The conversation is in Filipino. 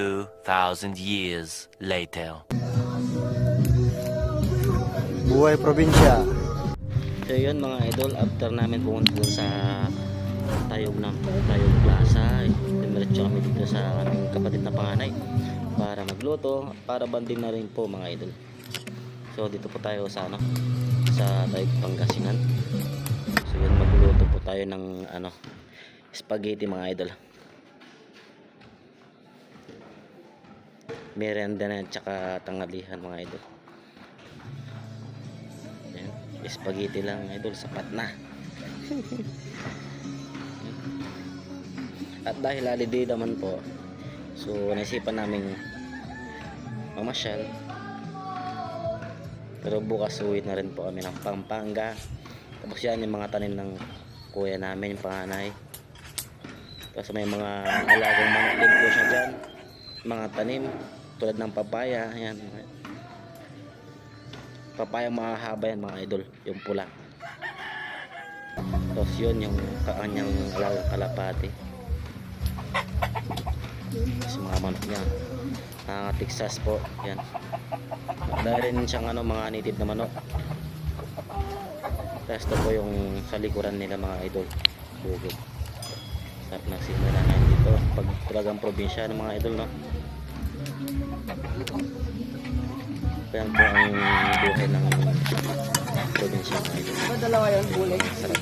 2,000 years later. Buhay probinsya. So yun mga idol, after namin pumunta dun sa Tayog Plaza, dumiretso kami dito sa aming kapatid na panganay para magluto, para banding na rin po mga idol. So dito po tayo sa sa Tayog Pangasinan. So yun, magluluto po tayo ng spaghetti mga idol. Merienda na at saka tanghalihan mga idol. Ayan, spaghetti lang idol, sapat na. At dahil holiday naman po, so naisipan namin mamasyal. Pero bukas uwi na rin po kami ng Pampanga. Tapos yan yung mga tanim ng kuya namin, yung panganay. Tapos may mga alagang manok din po siya dyan, mga tanim tulad ng papaya. Ayan, papaya mahahaba yan mga idol, yung pula. Tapos yun yung kanyang alagang kalapati. Tapos mga manok niya, Texas po yan. Dahil rin siyang mga native na manok. Tapos ito po yung sa likuran nila mga idol, bukid. Sarap ng simula na dito pag talagang probinsya ng mga idol, no? Yan po ang buhay ng probinsya mga idol. Dalawa yung bulay. Sarap.